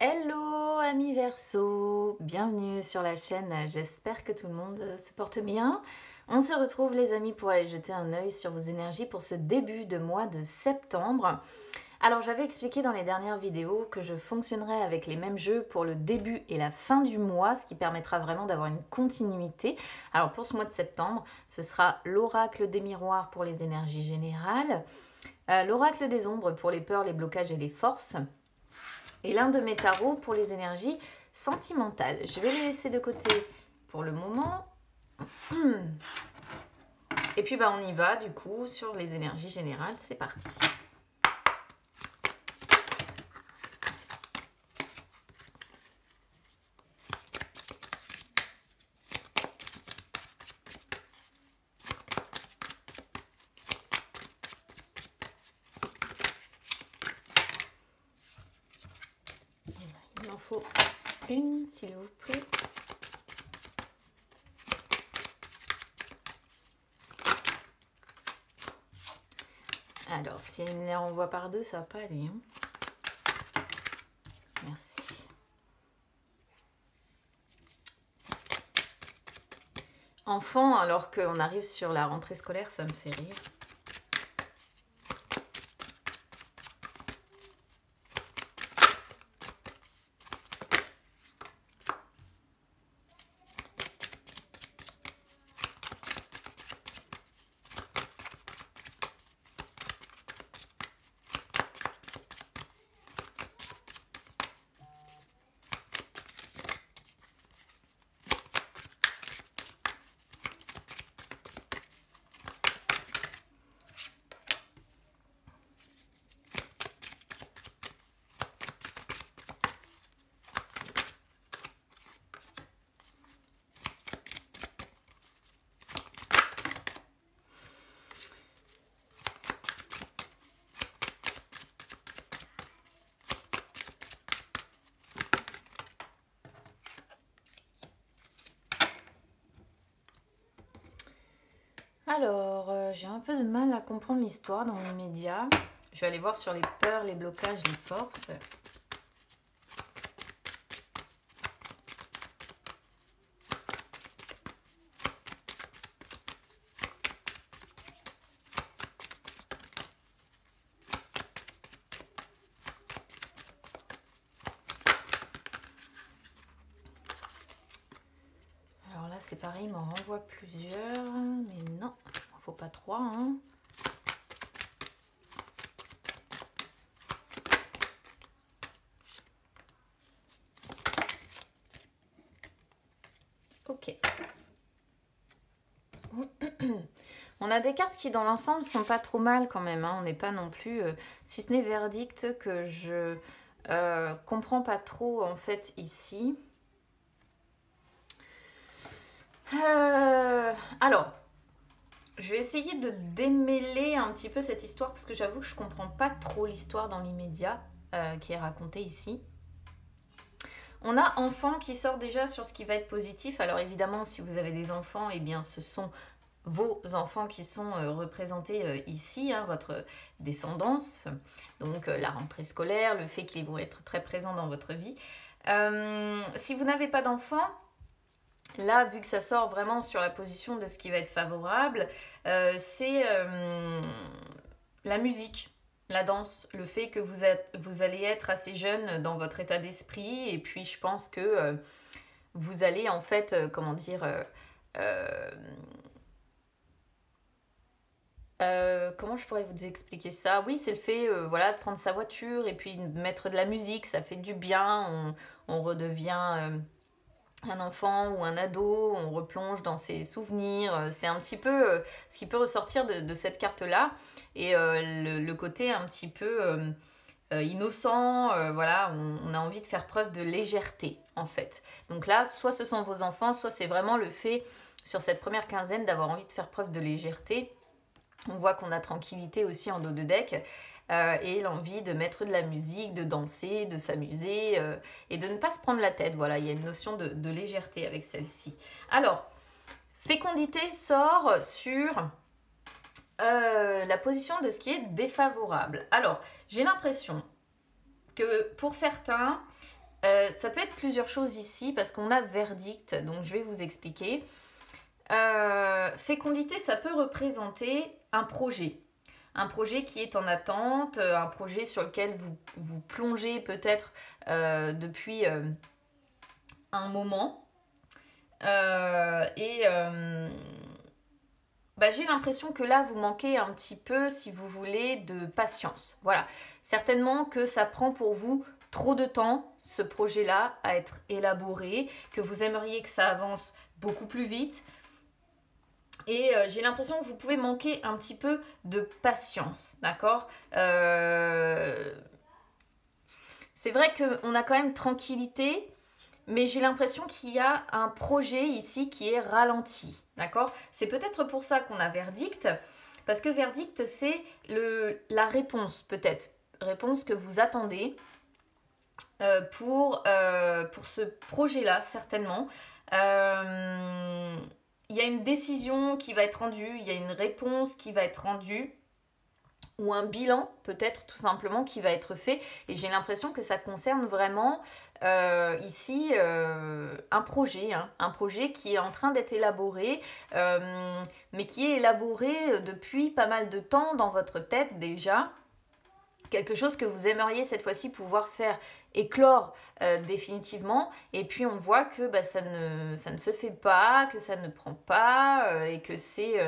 Hello amis Verseau, bienvenue sur la chaîne, j'espère que tout le monde se porte bien. On se retrouve les amis pour aller jeter un œil sur vos énergies pour ce début de mois de septembre. Alors j'avais expliqué dans les dernières vidéos que je fonctionnerais avec les mêmes jeux pour le début et la fin du mois, ce qui permettra vraiment d'avoir une continuité. Alors pour ce mois de septembre, ce sera l'oracle des miroirs pour les énergies générales, l'oracle des ombres pour les peurs, les blocages et les forces, et l'un de mes tarots pour les énergies sentimentales. Je vais les laisser de côté pour le moment. Et puis on y va du coup sur les énergies générales. C'est parti. Il en faut une, s'il vous plaît. Alors, si elle me les renvoie par deux, ça va pas aller. Hein. Merci. Enfant, alors qu'on arrive sur la rentrée scolaire, ça me fait rire. Alors, j'ai un peu de mal à comprendre l'histoire dans l'immédiat. Je vais aller voir sur les peurs, les blocages, les forces. Alors là, c'est pareil, il m'en renvoie plusieurs, mais non, il n'en faut pas trois. Hein. Ok. On a des cartes qui dans l'ensemble sont pas trop mal quand même. Hein. On n'est pas non plus, si ce n'est verdict, que je comprends pas trop en fait ici. Alors, je vais essayer de démêler un petit peu cette histoire parce que j'avoue que je comprends pas trop l'histoire dans l'immédiat qui est racontée ici. On a enfant qui sort déjà sur ce qui va être positif. Alors évidemment, si vous avez des enfants, eh bien ce sont vos enfants qui sont représentés ici, hein, votre descendance. Donc la rentrée scolaire, le fait qu'ils vont être très présents dans votre vie. Si vous n'avez pas d'enfants, là, vu que ça sort vraiment sur la position de ce qui va être favorable, c'est la musique. La danse, le fait que vous allez être assez jeune dans votre état d'esprit, et puis je pense que vous allez en fait, comment dire, comment je pourrais vous expliquer ça? Oui, c'est le fait voilà, de prendre sa voiture et puis de mettre de la musique, ça fait du bien, on redevient un enfant ou un ado, on replonge dans ses souvenirs, c'est un petit peu ce qui peut ressortir de cette carte-là, et le côté un petit peu innocent, voilà, on a envie de faire preuve de légèreté en fait. Donc là, soit ce sont vos enfants, soit c'est vraiment le fait, sur cette première quinzaine, d'avoir envie de faire preuve de légèreté. On voit qu'on a tranquillité aussi en dos de deck. Et l'envie de mettre de la musique, de danser, de s'amuser et de ne pas se prendre la tête. Voilà, il y a une notion de légèreté avec celle-ci. Alors, fécondité sort sur la position de ce qui est défavorable. Alors, j'ai l'impression que pour certains, Ça peut être plusieurs choses ici parce qu'on a verdict, donc je vais vous expliquer. Fécondité, ça peut représenter un projet. Un projet qui est en attente, un projet sur lequel vous plongez peut-être depuis un moment. J'ai l'impression que là, vous manquez un petit peu, si vous voulez, de patience. Voilà. Certainement que ça prend pour vous trop de temps, ce projet-là, à être élaboré, que vous aimeriez que ça avance beaucoup plus vite. Et j'ai l'impression que vous pouvez manquer un petit peu de patience, d'accord. C'est vrai qu'on a quand même tranquillité, mais j'ai l'impression qu'il y a un projet ici qui est ralenti, d'accord. C'est peut-être pour ça qu'on a verdict, parce que verdict, c'est la réponse, peut-être. Réponse que vous attendez pour ce projet-là, certainement. Il y a une décision qui va être rendue, il y a une réponse qui va être rendue, ou un bilan peut-être tout simplement qui va être fait. Et j'ai l'impression que ça concerne vraiment ici un projet qui est en train d'être élaboré, mais qui est élaboré depuis pas mal de temps dans votre tête déjà. Quelque chose que vous aimeriez cette fois-ci pouvoir faire éclore définitivement, et puis on voit que ça ne se fait pas, que ça ne prend pas, et que c'est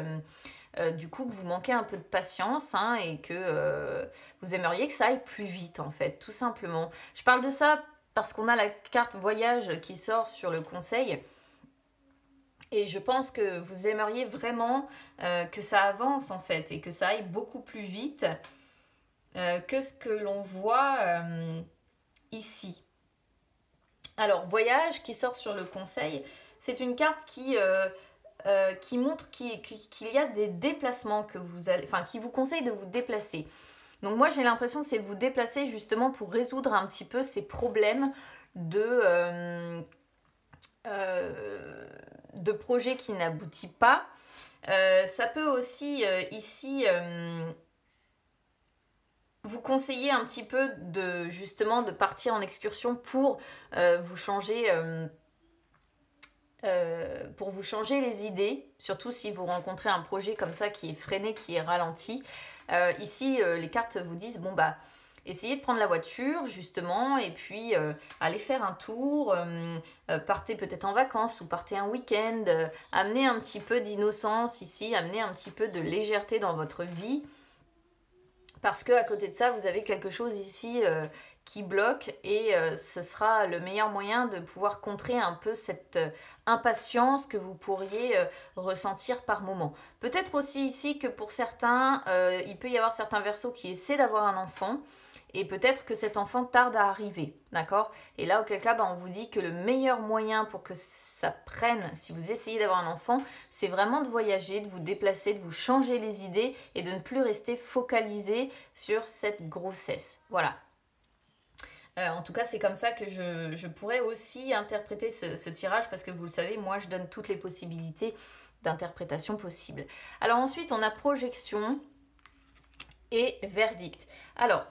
du coup que vous manquez un peu de patience, hein, et que vous aimeriez que ça aille plus vite en fait, tout simplement. Je parle de ça parce qu'on a la carte voyage qui sort sur le conseil, et je pense que vous aimeriez vraiment que ça avance en fait, et que ça aille beaucoup plus vite que ce que l'on voit ici. Alors, voyage qui sort sur le conseil, c'est une carte qui montre qu'il y a des déplacements que vous allez, enfin, qui vous conseille de vous déplacer. Donc moi, j'ai l'impression que c'est vous déplacer justement pour résoudre un petit peu ces problèmes de projets qui n'aboutit pas. Ça peut aussi ici vous conseiller un petit peu justement de partir en excursion pour vous changer les idées, surtout si vous rencontrez un projet comme ça qui est freiné, qui est ralenti. Ici, les cartes vous disent, essayez de prendre la voiture justement, et puis allez faire un tour, partez peut-être en vacances ou partez un week-end, amenez un petit peu d'innocence ici, amenez un petit peu de légèreté dans votre vie. Parce qu'à côté de ça, vous avez quelque chose ici qui bloque, et ce sera le meilleur moyen de pouvoir contrer un peu cette impatience que vous pourriez ressentir par moment. Peut-être aussi ici que pour certains, il peut y avoir certains verseaux qui essaient d'avoir un enfant, et peut-être que cet enfant tarde à arriver, d'accord? Et là, auquel cas, on vous dit que le meilleur moyen pour que ça prenne, si vous essayez d'avoir un enfant, c'est vraiment de voyager, de vous déplacer, de vous changer les idées, et de ne plus rester focalisé sur cette grossesse. Voilà. En tout cas, c'est comme ça que je pourrais aussi interpréter ce tirage, parce que vous le savez, moi, je donne toutes les possibilités d'interprétation possibles. Alors ensuite, on a projection et verdict. Alors,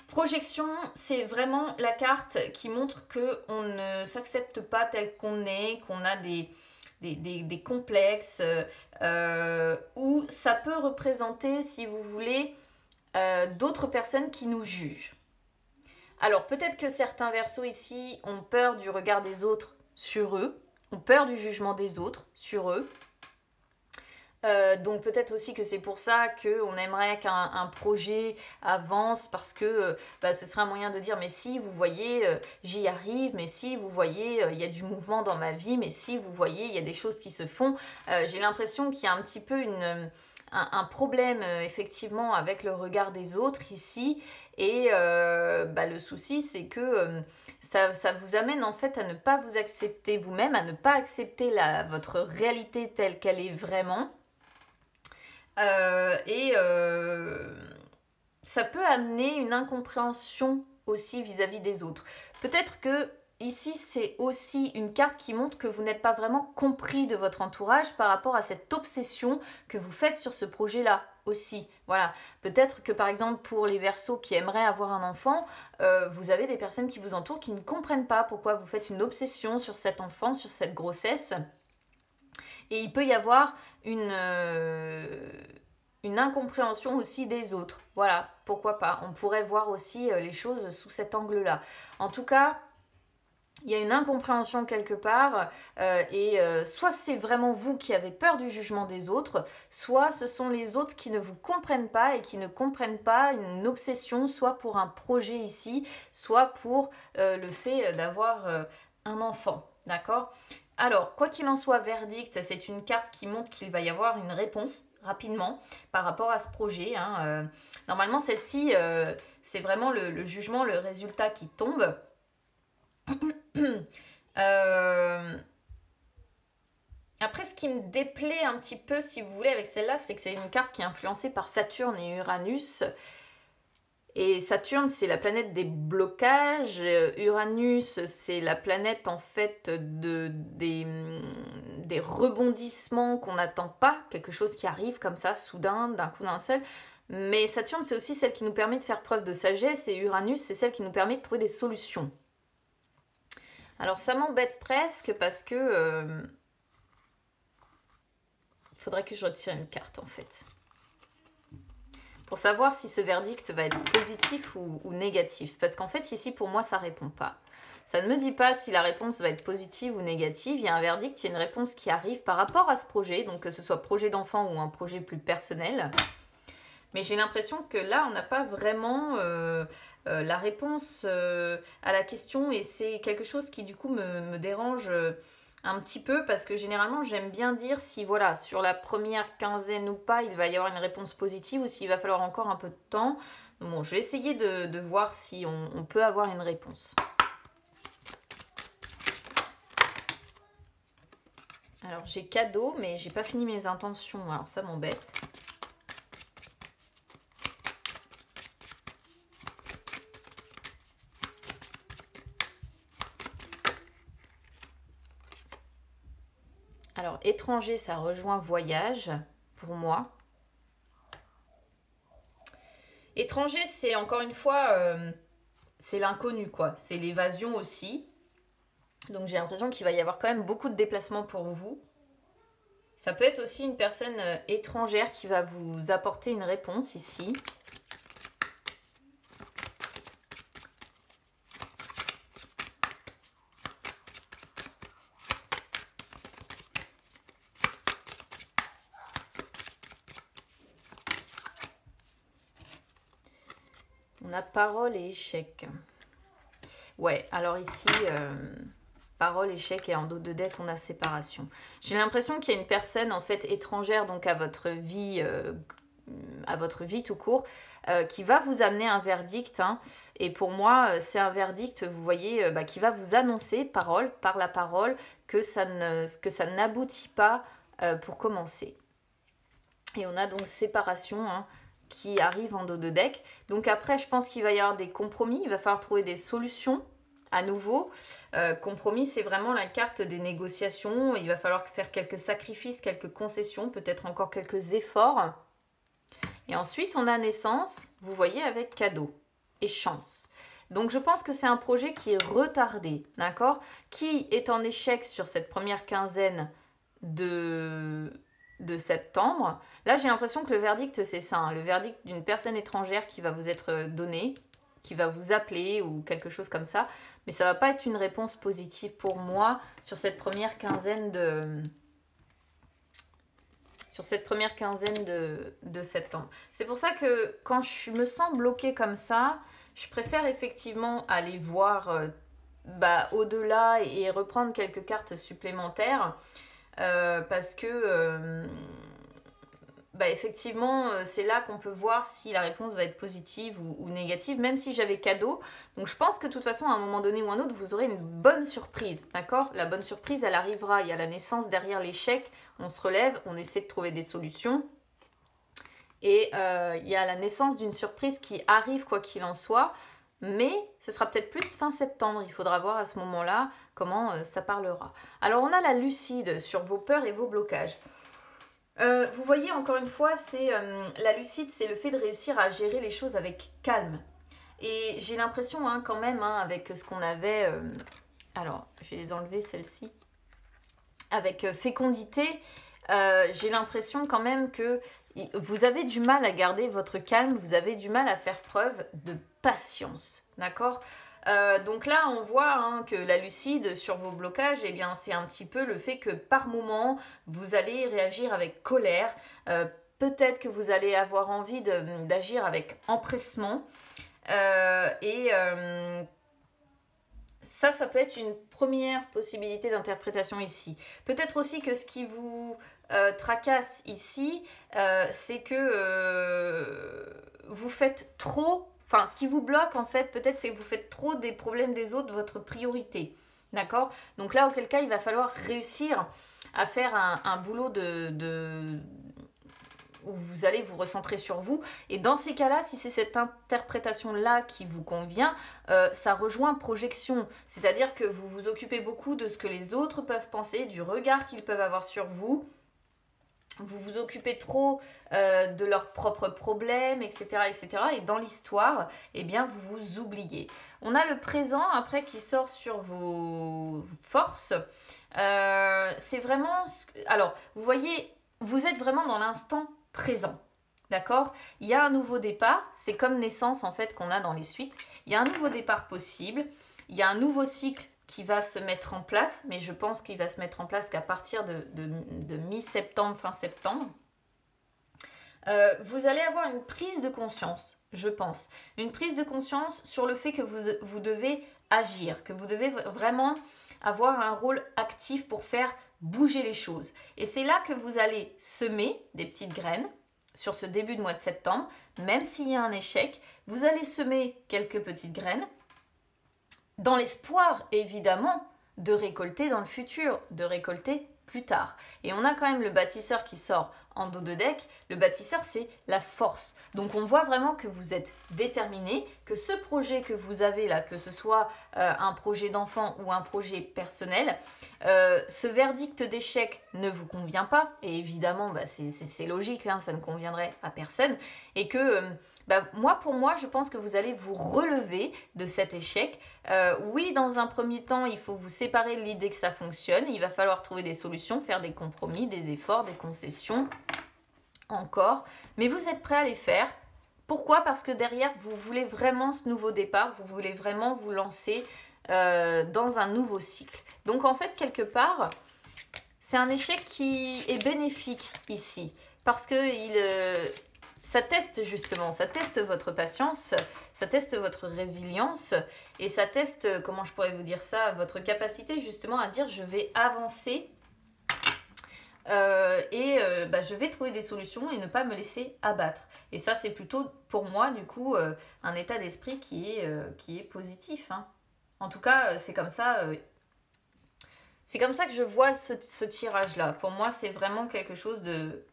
projection, c'est vraiment la carte qui montre qu'on ne s'accepte pas tel qu'on est, qu'on a des complexes, ou ça peut représenter, si vous voulez, d'autres personnes qui nous jugent. Alors peut-être que certains verseaux ici ont peur du regard des autres sur eux, ont peur du jugement des autres sur eux. Donc peut-être aussi que c'est pour ça qu'on aimerait qu'un projet avance, parce que ce serait un moyen de dire, mais si vous voyez j'y arrive, mais si vous voyez il y a du mouvement dans ma vie, mais si vous voyez il y a des choses qui se font. J'ai l'impression qu'il y a un petit peu un problème effectivement avec le regard des autres ici, et le souci c'est que ça vous amène en fait à ne pas vous accepter vous-même, à ne pas accepter votre réalité telle qu'elle est vraiment. Ça peut amener une incompréhension aussi vis-à-vis des autres. Peut-être que ici, c'est aussi une carte qui montre que vous n'êtes pas vraiment compris de votre entourage par rapport à cette obsession que vous faites sur ce projet-là aussi. Voilà, peut-être que par exemple pour les Verseaux qui aimeraient avoir un enfant, vous avez des personnes qui vous entourent qui ne comprennent pas pourquoi vous faites une obsession sur cet enfant, sur cette grossesse. Et il peut y avoir une incompréhension aussi des autres. Voilà, pourquoi pas. On pourrait voir aussi les choses sous cet angle-là. En tout cas, il y a une incompréhension quelque part et soit c'est vraiment vous qui avez peur du jugement des autres, soit ce sont les autres qui ne vous comprennent pas et qui ne comprennent pas une obsession, soit pour un projet ici, soit pour le fait d'avoir un enfant. D'accord ? Alors, quoi qu'il en soit, verdict, c'est une carte qui montre qu'il va y avoir une réponse rapidement par rapport à ce projet. Normalement, celle-ci, c'est vraiment le jugement, le résultat qui tombe. Après, ce qui me déplaît un petit peu, si vous voulez, avec celle-là, c'est que c'est une carte qui est influencée par Saturne et Uranus. Et Saturne, c'est la planète des blocages. Uranus, c'est la planète, en fait, des rebondissements qu'on n'attend pas. Quelque chose qui arrive comme ça, soudain, d'un coup d'un seul. Mais Saturne, c'est aussi celle qui nous permet de faire preuve de sagesse. Et Uranus, c'est celle qui nous permet de trouver des solutions. Alors, ça m'embête presque parce que... il faudrait que je retire une carte, en fait. Pour savoir si ce verdict va être positif ou négatif. Parce qu'en fait, ici, pour moi, ça ne répond pas. Ça ne me dit pas si la réponse va être positive ou négative. Il y a un verdict, il y a une réponse qui arrive par rapport à ce projet. Donc, que ce soit projet d'enfant ou un projet plus personnel. Mais j'ai l'impression que là, on n'a pas vraiment la réponse à la question. Et c'est quelque chose qui, du coup, me dérange un petit peu parce que généralement j'aime bien dire si voilà sur la première quinzaine ou pas il va y avoir une réponse positive ou s'il va falloir encore un peu de temps. Bon, je vais essayer de voir si on peut avoir une réponse. Alors j'ai cadeau mais j'ai pas fini mes intentions, alors ça m'embête. Alors, étranger, ça rejoint voyage, pour moi. Étranger, c'est encore une fois, c'est l'inconnu, quoi. C'est l'évasion aussi. Donc, j'ai l'impression qu'il va y avoir quand même beaucoup de déplacements pour vous. Ça peut être aussi une personne étrangère qui va vous apporter une réponse ici. On a parole et échec. Ouais, alors ici, parole, échec et en dos de deck, on a séparation. J'ai l'impression qu'il y a une personne en fait étrangère donc à votre vie tout court, qui va vous amener un verdict. Et pour moi, c'est un verdict, vous voyez, qui va vous annoncer, par la parole, que ça n'aboutit pas pour commencer. Et on a donc séparation, qui arrive en dos de deck. Donc après, je pense qu'il va y avoir des compromis. Il va falloir trouver des solutions à nouveau. Compromis, c'est vraiment la carte des négociations. Il va falloir faire quelques sacrifices, quelques concessions, peut-être encore quelques efforts. Et ensuite, on a naissance, vous voyez, avec cadeau et chance. Donc, je pense que c'est un projet qui est retardé, d'accord ? Qui est en échec sur cette première quinzaine de septembre. Là, j'ai l'impression que le verdict, c'est ça. Le verdict d'une personne étrangère qui va vous être donné, qui va vous appeler ou quelque chose comme ça. Mais ça ne va pas être une réponse positive pour moi sur cette première quinzaine de septembre. C'est pour ça que quand je me sens bloquée comme ça, je préfère effectivement aller voir au-delà et reprendre quelques cartes supplémentaires. Parce que effectivement c'est là qu'on peut voir si la réponse va être positive ou négative, même si j'avais cadeau. Donc je pense que de toute façon à un moment donné ou un autre vous aurez une bonne surprise, d'accord ? La bonne surprise elle arrivera, il y a la naissance derrière l'échec, on se relève, on essaie de trouver des solutions et il y a la naissance d'une surprise qui arrive quoi qu'il en soit. Mais ce sera peut-être plus fin septembre. Il faudra voir à ce moment-là comment ça parlera. Alors, on a la lucide sur vos peurs et vos blocages. Vous voyez, encore une fois, c'est la lucide, c'est le fait de réussir à gérer les choses avec calme. Et j'ai l'impression, hein, quand même, hein, avec ce qu'on avait... alors, je vais les enlever, celles-ci. Avec fécondité, j'ai l'impression quand même que vous avez du mal à garder votre calme, vous avez du mal à faire preuve de patience, d'accord? Donc là, on voit hein, que la lucide sur vos blocages, eh bien, c'est un petit peu le fait que par moment, vous allez réagir avec colère. Peut-être que vous allez avoir envie d'agir avec empressement. Ça peut être une première possibilité d'interprétation ici. Peut-être aussi que ce qui vous tracasse ici, c'est que vous faites trop. Enfin, ce qui vous bloque, en fait, peut-être, c'est que vous faites trop des problèmes des autres votre priorité. D'accord? Donc là, auquel cas, il va falloir réussir à faire un boulot où vous allez vous recentrer sur vous. Et dans ces cas-là, si c'est cette interprétation-là qui vous convient, ça rejoint projection. C'est-à-dire que vous vous occupez beaucoup de ce que les autres peuvent penser, du regard qu'ils peuvent avoir sur vous. Vous vous occupez trop de leurs propres problèmes, etc., etc. Et dans l'histoire, eh bien, vous vous oubliez. On a le présent, après, qui sort sur vos forces. C'est vraiment... Alors, vous voyez, vous êtes vraiment dans l'instant présent. D'accord? Il y a un nouveau départ. C'est comme naissance, en fait, qu'on a dans les suites. Il y a un nouveau départ possible. Il y a un nouveau cycle qui va se mettre en place, mais je pense qu'il va se mettre en place qu'à partir de mi-septembre, fin septembre. Vous allez avoir une prise de conscience, je pense. Une prise de conscience sur le fait que vous devez agir, que vous devez vraiment avoir un rôle actif pour faire bouger les choses. Et c'est là que vous allez semer des petites graines sur ce début de mois de septembre. Même s'il y a un échec, vous allez semer quelques petites graines dans l'espoir, évidemment, de récolter dans le futur, de récolter plus tard. Et on a quand même le bâtisseur qui sort en dos de deck. Le bâtisseur, c'est la force. Donc on voit vraiment que vous êtes déterminé, que ce projet que vous avez là, que ce soit un projet d'enfant ou un projet personnel, ce verdict d'échec ne vous convient pas. Et évidemment, bah, c'est logique, hein, ça ne conviendrait à personne. Et que... pour moi, je pense que vous allez vous relever de cet échec. Oui, dans un premier temps, il faut vous séparer de l'idée que ça fonctionne. Il va falloir trouver des solutions, faire des compromis, des efforts, des concessions, encore. Mais vous êtes prêt à les faire. Pourquoi? Parce que derrière, vous voulez vraiment ce nouveau départ. Vous voulez vraiment vous lancer dans un nouveau cycle. Donc, en fait, quelque part, c'est un échec qui est bénéfique ici. Parce que ça teste justement, ça teste votre patience, ça teste votre résilience et ça teste, comment je pourrais vous dire ça, votre capacité justement à dire je vais avancer je vais trouver des solutions et ne pas me laisser abattre. Et ça c'est plutôt pour moi du coup un état d'esprit qui est positif. Hein. En tout cas c'est comme ça que je vois ce tirage-là. Pour moi c'est vraiment quelque chose de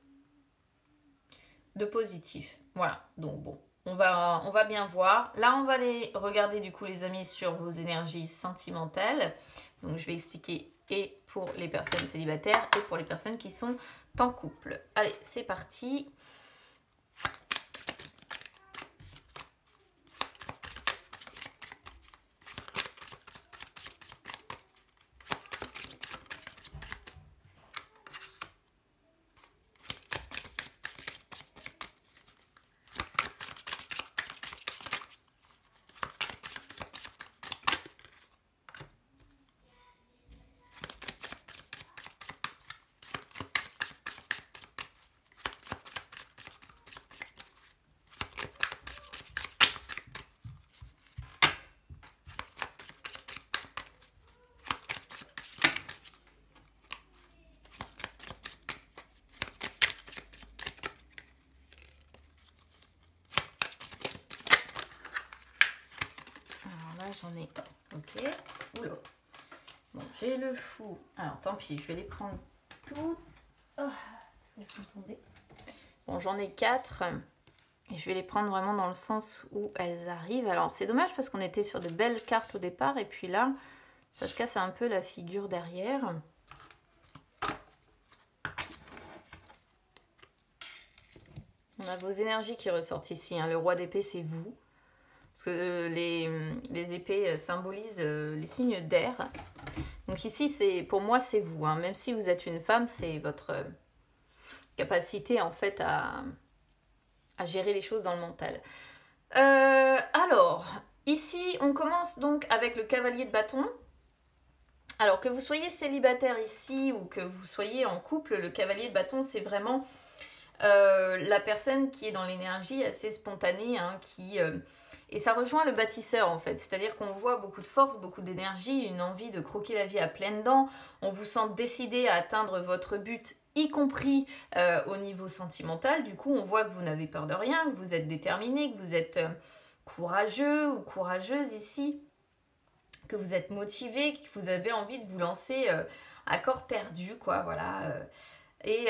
positif. Voilà, donc bon, on va bien voir. Là, on va aller regarder du coup les amis sur vos énergies sentimentales. Donc, je vais expliquer et pour les personnes célibataires et pour les personnes qui sont en couple. Allez, c'est parti. J'en ai un. Ok. Oula. Bon, j'ai le fou. Alors, tant pis, je vais les prendre toutes. Oh, parce qu'elles sont tombées. Bon, j'en ai 4. Et je vais les prendre vraiment dans le sens où elles arrivent. Alors, c'est dommage parce qu'on était sur de belles cartes au départ. Et puis là, ça se casse un peu la figure derrière. On a vos énergies qui ressortent ici, hein. Le roi d'épée, c'est vous. Parce que les épées symbolisent les signes d'air. Donc ici, pour moi, c'est vous, hein. Même si vous êtes une femme, c'est votre capacité, en fait, à gérer les choses dans le mental. Alors, ici, on commence donc avec le cavalier de bâton. Alors, que vous soyez célibataire ici ou que vous soyez en couple, le cavalier de bâton, c'est vraiment la personne qui est dans l'énergie assez spontanée, hein, et ça rejoint le bâtisseur en fait, c'est-à-dire qu'on voit beaucoup de force, beaucoup d'énergie, une envie de croquer la vie à pleines dents, on vous sent décidé à atteindre votre but, y compris au niveau sentimental. Du coup on voit que vous n'avez peur de rien, que vous êtes déterminé, que vous êtes courageux ou courageuse ici, que vous êtes motivé, que vous avez envie de vous lancer à corps perdu, quoi, voilà. Et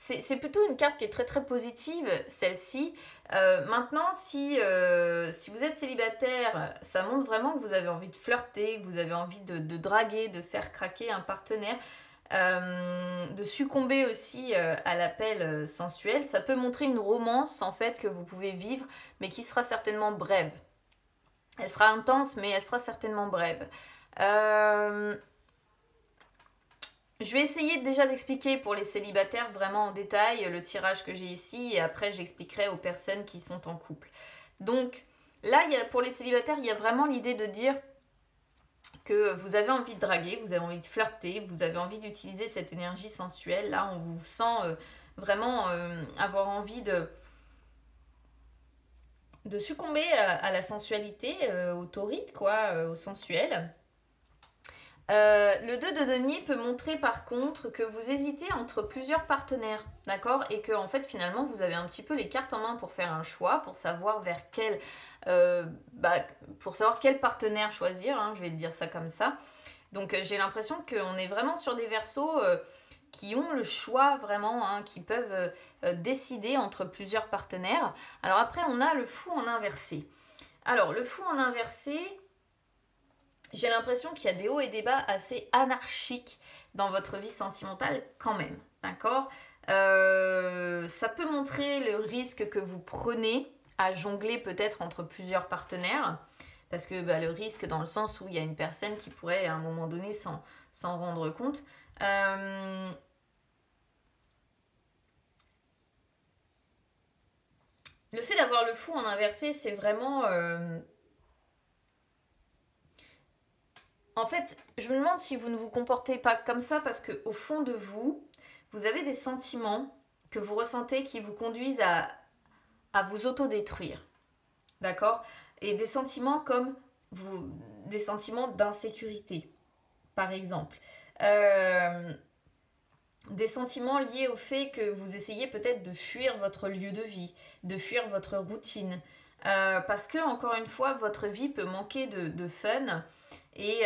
c'est plutôt une carte qui est très très positive, celle-ci. Maintenant, si vous êtes célibataire, ça montre vraiment que vous avez envie de flirter, que vous avez envie de draguer, de faire craquer un partenaire, de succomber aussi à l'appel sensuel. Ça peut montrer une romance en fait que vous pouvez vivre, mais qui sera certainement brève. Elle sera intense, mais elle sera certainement brève. Je vais essayer déjà d'expliquer pour les célibataires vraiment en détail le tirage que j'ai ici et après j'expliquerai aux personnes qui sont en couple. Donc là, pour les célibataires, il y a vraiment l'idée de dire que vous avez envie de draguer, vous avez envie de flirter, vous avez envie d'utiliser cette énergie sensuelle. Là, on vous sent vraiment avoir envie de succomber à la sensualité, au torride, quoi, au sensuel. Le 2 de denier peut montrer par contre que vous hésitez entre plusieurs partenaires, d'accord? Et que en fait finalement vous avez un petit peu les cartes en main pour faire un choix, pour savoir pour savoir quel partenaire choisir, hein, je vais te dire ça comme ça. Donc j'ai l'impression qu'on est vraiment sur des versos qui ont le choix vraiment, hein, qui peuvent décider entre plusieurs partenaires. Alors après on a le fou en inversé. Alors le fou en inversé, j'ai l'impression qu'il y a des hauts et des bas assez anarchiques dans votre vie sentimentale quand même, d'accord? Ça peut montrer le risque que vous prenez à jongler peut-être entre plusieurs partenaires, parce que le risque dans le sens où il y a une personne qui pourrait à un moment donné s'en rendre compte. Le fait d'avoir le fou en inversé, c'est vraiment... En fait, je me demande si vous ne vous comportez pas comme ça parce qu'au fond de vous, vous avez des sentiments que vous ressentez qui vous conduisent à vous autodétruire. D'accord? Et des sentiments comme des sentiments d'insécurité, par exemple. Des sentiments liés au fait que vous essayez peut-être de fuir votre lieu de vie, de fuir votre routine. Parce que, encore une fois, votre vie peut manquer de fun. Et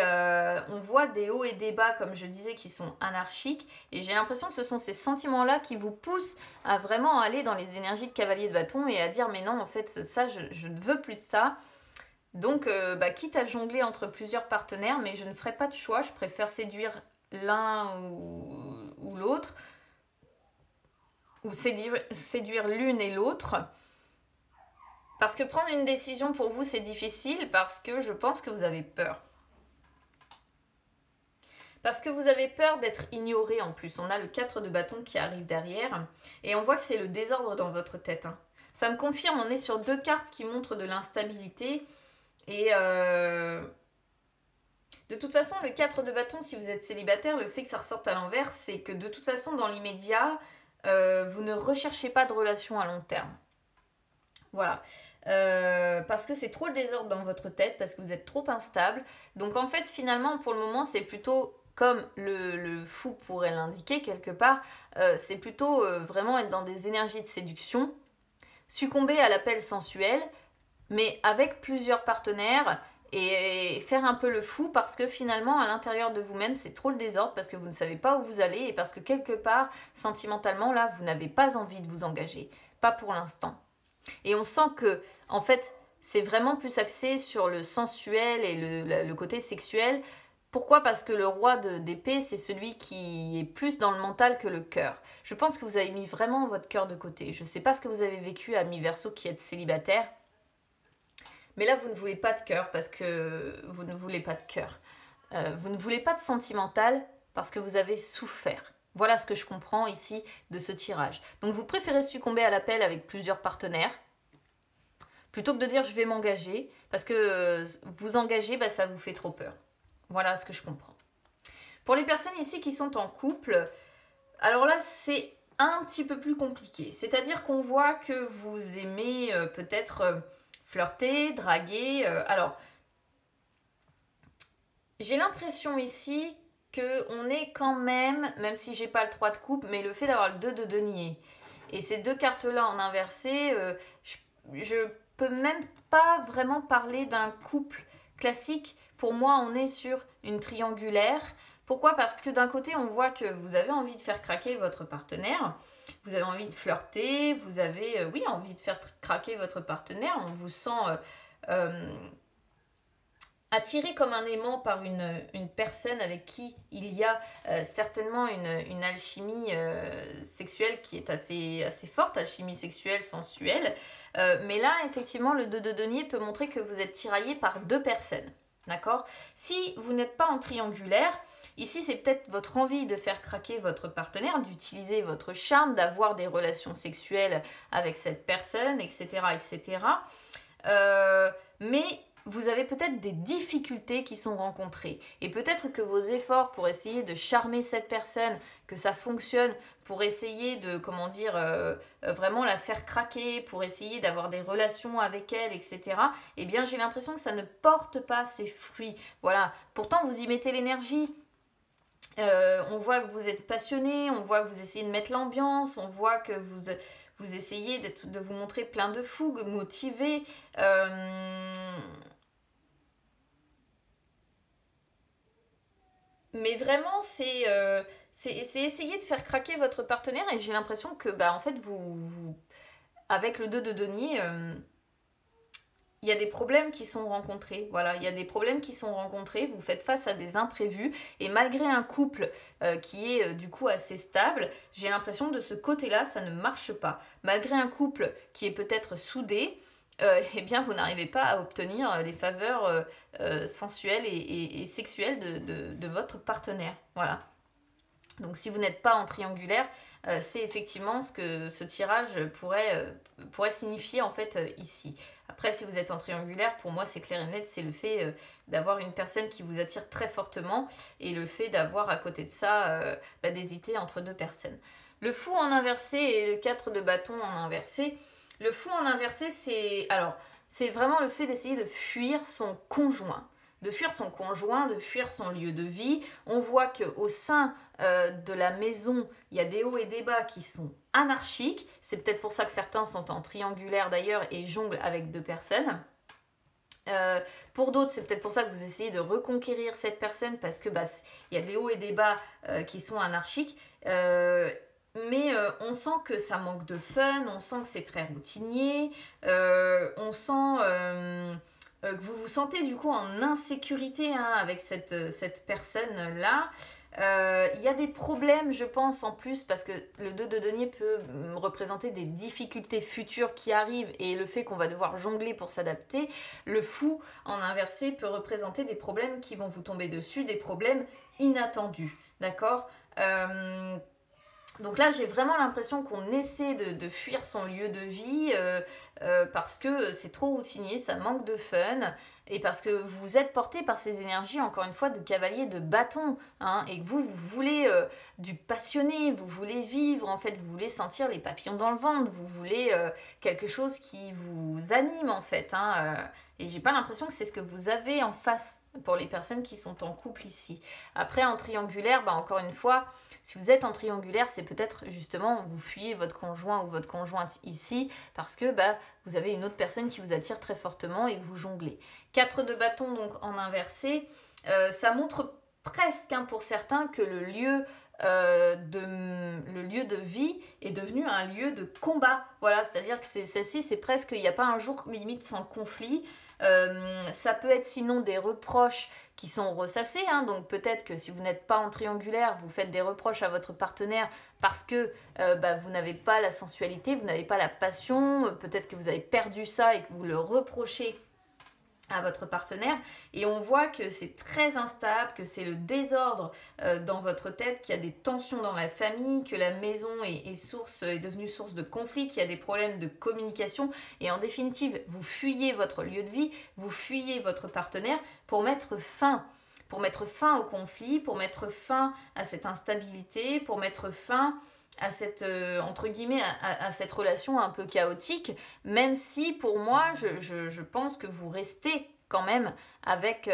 on voit des hauts et des bas, comme je disais, qui sont anarchiques. Et j'ai l'impression que ce sont ces sentiments-là qui vous poussent à vraiment aller dans les énergies de cavalier de bâton et à dire mais non, en fait, ça, je ne veux plus de ça. Donc, quitte à jongler entre plusieurs partenaires, mais je ne ferai pas de choix. Je préfère séduire l'un ou l'autre. Ou séduire l'une et l'autre. Parce que prendre une décision pour vous, c'est difficile parce que je pense que vous avez peur. Parce que vous avez peur d'être ignoré en plus. On a le 4 de bâton qui arrive derrière. Et on voit que c'est le désordre dans votre tête. Hein. Ça me confirme, on est sur deux cartes qui montrent de l'instabilité. Et de toute façon, le 4 de bâton, si vous êtes célibataire, le fait que ça ressorte à l'envers, c'est que de toute façon, dans l'immédiat, vous ne recherchez pas de relation à long terme. Voilà. Parce que c'est trop le désordre dans votre tête, parce que vous êtes trop instable. Donc en fait, finalement, pour le moment, c'est plutôt... Comme le fou pourrait l'indiquer quelque part, c'est plutôt vraiment être dans des énergies de séduction, succomber à l'appel sensuel, mais avec plusieurs partenaires et faire un peu le fou parce que finalement à l'intérieur de vous-même c'est trop le désordre parce que vous ne savez pas où vous allez et parce que quelque part sentimentalement là vous n'avez pas envie de vous engager, pas pour l'instant. Et on sent que en fait c'est vraiment plus axé sur le sensuel et le côté sexuel. Pourquoi? Parce que le roi d'épée, c'est celui qui est plus dans le mental que le cœur. Je pense que vous avez mis vraiment votre cœur de côté. Je ne sais pas ce que vous avez vécu à mi-verso qui êtes célibataire, mais là, vous ne voulez pas de cœur parce que vous ne voulez pas de cœur. Vous ne voulez pas de sentimental parce que vous avez souffert. Voilà ce que je comprends ici de ce tirage. Donc vous préférez succomber à l'appel avec plusieurs partenaires plutôt que de dire je vais m'engager parce que vous engager, bah, ça vous fait trop peur. Voilà ce que je comprends. Pour les personnes ici qui sont en couple, alors là c'est un petit peu plus compliqué. C'est-à-dire qu'on voit que vous aimez peut-être flirter, draguer. Alors, j'ai l'impression ici qu'on est quand même si j'ai pas le 3 de coupe, mais le fait d'avoir le 2 de denier et ces deux cartes-là en inversé, je peux même pas vraiment parler d'un couple classique. Pour moi, on est sur une triangulaire. Pourquoi? Parce que d'un côté, on voit que vous avez envie de faire craquer votre partenaire, vous avez envie de flirter, vous avez, oui, envie de faire craquer votre partenaire, on vous sent attiré comme un aimant par une personne avec qui il y a certainement une alchimie sexuelle qui est assez forte, alchimie sexuelle, sensuelle. Mais là, effectivement, le 2 de denier peut montrer que vous êtes tiraillé par deux personnes. D'accord? Si vous n'êtes pas en triangulaire, ici c'est peut-être votre envie de faire craquer votre partenaire, d'utiliser votre charme, d'avoir des relations sexuelles avec cette personne, etc. etc. Mais vous avez peut-être des difficultés qui sont rencontrées. Et peut-être que vos efforts pour essayer de charmer cette personne, que ça fonctionne, pour essayer de, comment dire, vraiment la faire craquer, pour essayer d'avoir des relations avec elle, etc. Eh bien, j'ai l'impression que ça ne porte pas ses fruits. Voilà. Pourtant, vous y mettez l'énergie. On voit que vous êtes passionné, on voit que vous essayez de mettre l'ambiance, on voit que vous essayez de vous montrer plein de fougue, motivé. Mais vraiment, c'est essayer de faire craquer votre partenaire et j'ai l'impression que, bah, en fait, avec le 2 de denier, il y a des problèmes qui sont rencontrés. Voilà, il y a des problèmes qui sont rencontrés, vous faites face à des imprévus et malgré un couple qui est du coup assez stable, j'ai l'impression que de ce côté-là, ça ne marche pas. Malgré un couple qui est peut-être soudé, eh bien, vous n'arrivez pas à obtenir les faveurs sensuelles et sexuelles de votre partenaire. Voilà. Donc, si vous n'êtes pas en triangulaire, c'est effectivement ce que ce tirage pourrait signifier en fait ici. Après, si vous êtes en triangulaire, pour moi, c'est clair et net, c'est le fait d'avoir une personne qui vous attire très fortement et le fait d'avoir à côté de ça, d'hésiter entre deux personnes. Le fou en inversé et le 4 de bâton en inversé. Le fou en inversé, c'est vraiment le fait d'essayer de fuir son conjoint. De fuir son conjoint, de fuir son lieu de vie. On voit qu'au sein de la maison, il y a des hauts et des bas qui sont anarchiques. C'est peut-être pour ça que certains sont en triangulaire d'ailleurs et jonglent avec deux personnes. Pour d'autres, c'est peut-être pour ça que vous essayez de reconquérir cette personne parce que il y a des hauts et des bas qui sont anarchiques. Mais on sent que ça manque de fun, on sent que c'est très routinier, on sent que vous vous sentez du coup en insécurité avec cette personne-là. Il y a des problèmes, je pense, en plus, parce que le 2 de denier peut représenter des difficultés futures qui arrivent et le fait qu'on va devoir jongler pour s'adapter. Le fou, en inversé, peut représenter des problèmes qui vont vous tomber dessus, des problèmes inattendus, d'accord? Donc là, j'ai vraiment l'impression qu'on essaie de fuir son lieu de vie parce que c'est trop routinier, ça manque de fun et parce que vous êtes porté par ces énergies, encore une fois, de cavalier de bâton et que vous voulez du passionné, vous voulez vivre, en fait, vous voulez sentir les papillons dans le ventre, vous voulez quelque chose qui vous anime, en fait. Et j'ai pas l'impression que c'est ce que vous avez en face pour les personnes qui sont en couple ici. Après, en triangulaire, encore une fois, si vous êtes en triangulaire, c'est peut-être justement vous fuyez votre conjoint ou votre conjointe ici parce que vous avez une autre personne qui vous attire très fortement et vous jonglez. 4 de bâton donc en inversé, ça montre presque pour certains que le lieu de vie est devenu un lieu de combat. Voilà, c'est-à-dire que celle-ci, c'est presque, il n'y a pas un jour limite sans conflit. Ça peut être sinon des reproches qui sont ressassés, hein. Donc peut-être que si vous n'êtes pas en triangulaire, vous faites des reproches à votre partenaire parce que vous n'avez pas la sensualité, vous n'avez pas la passion, peut-être que vous avez perdu ça et que vous le reprochez à votre partenaire, et on voit que c'est très instable, que c'est le désordre dans votre tête, qu'il y a des tensions dans la famille, que la maison est devenue source de conflits, qu'il y a des problèmes de communication, et en définitive, vous fuyez votre lieu de vie, vous fuyez votre partenaire pour mettre fin au conflit, pour mettre fin à cette instabilité, pour mettre fin à cette, entre guillemets, à cette relation un peu chaotique, même si pour moi, je pense que vous restez quand même avec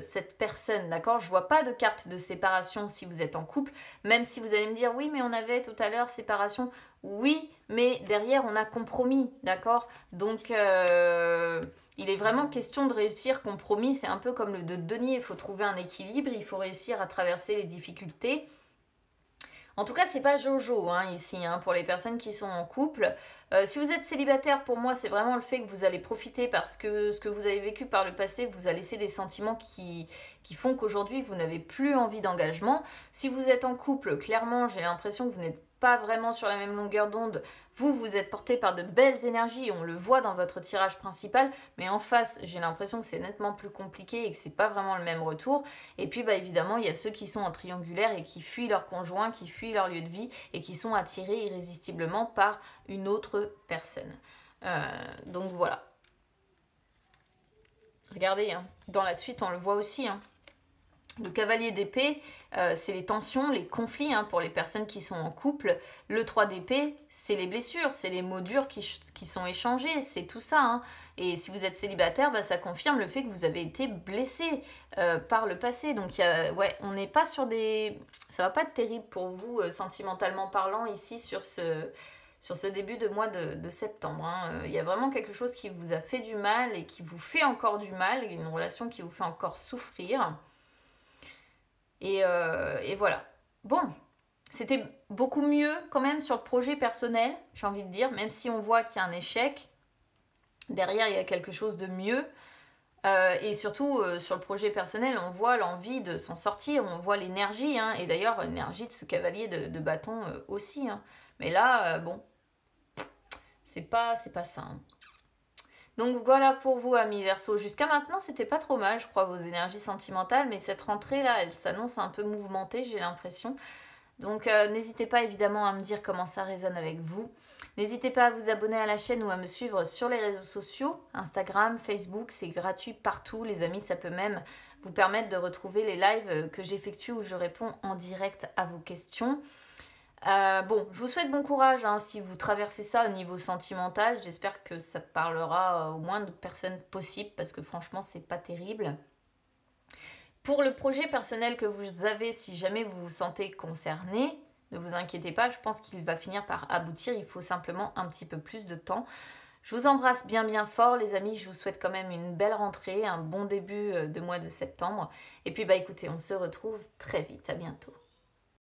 cette personne, d'accord? Je vois pas de carte de séparation si vous êtes en couple, même si vous allez me dire, oui, mais on avait tout à l'heure séparation, oui, mais derrière, on a compromis, d'accord? Donc, il est vraiment question de réussir compromis, c'est un peu comme le de denier, il faut trouver un équilibre, il faut réussir à traverser les difficultés. En tout cas, c'est pas Jojo hein, ici, hein, pour les personnes qui sont en couple. Si vous êtes célibataire, pour moi, c'est vraiment le fait que vous allez profiter parce que ce que vous avez vécu par le passé vous a laissé des sentiments qui font qu'aujourd'hui, vous n'avez plus envie d'engagement. Si vous êtes en couple, clairement, j'ai l'impression que vous n'êtes pas vraiment sur la même longueur d'onde. Vous êtes porté par de belles énergies, on le voit dans votre tirage principal, mais en face, j'ai l'impression que c'est nettement plus compliqué et que c'est pas vraiment le même retour. Et puis, évidemment, il y a ceux qui sont en triangulaire et qui fuient leur conjoint, qui fuient leur lieu de vie et qui sont attirés irrésistiblement par une autre personne. Donc voilà. Regardez, hein, dans la suite, on le voit aussi, hein. Le cavalier d'épée, c'est les tensions, les conflits hein, pour les personnes qui sont en couple. Le 3 d'épée, c'est les blessures, c'est les mots durs qui sont échangés, c'est tout ça. Hein. Et si vous êtes célibataire, ça confirme le fait que vous avez été blessé par le passé. Donc, on n'est pas sur des... Ça va pas être terrible pour vous, sentimentalement parlant, ici, sur ce début de mois de septembre. Hein. Il y a vraiment quelque chose qui vous a fait du mal et qui vous fait encore du mal, une relation qui vous fait encore souffrir. Et voilà. Bon, c'était beaucoup mieux quand même sur le projet personnel, j'ai envie de dire, même si on voit qu'il y a un échec, derrière il y a quelque chose de mieux. Et surtout sur le projet personnel, on voit l'envie de s'en sortir, on voit l'énergie, hein, et d'ailleurs l'énergie de ce cavalier de bâton aussi. Hein. Mais là, bon, c'est pas ça. Hein. Donc voilà pour vous, amis Verseau. Jusqu'à maintenant, c'était pas trop mal, je crois, vos énergies sentimentales, mais cette rentrée-là, elle s'annonce un peu mouvementée, j'ai l'impression. Donc n'hésitez pas évidemment à me dire comment ça résonne avec vous. N'hésitez pas à vous abonner à la chaîne ou à me suivre sur les réseaux sociaux, Instagram, Facebook, c'est gratuit partout, les amis, ça peut même vous permettre de retrouver les lives que j'effectue où je réponds en direct à vos questions. Bon, je vous souhaite bon courage hein, si vous traversez ça au niveau sentimental. J'espère que ça parlera au moins de personnes possibles parce que franchement, c'est pas terrible. Pour le projet personnel que vous avez, si jamais vous vous sentez concerné, ne vous inquiétez pas, je pense qu'il va finir par aboutir. Il faut simplement un petit peu plus de temps. Je vous embrasse bien bien fort les amis, je vous souhaite quand même une belle rentrée, un bon début de mois de septembre. Et puis écoutez, on se retrouve très vite, à bientôt.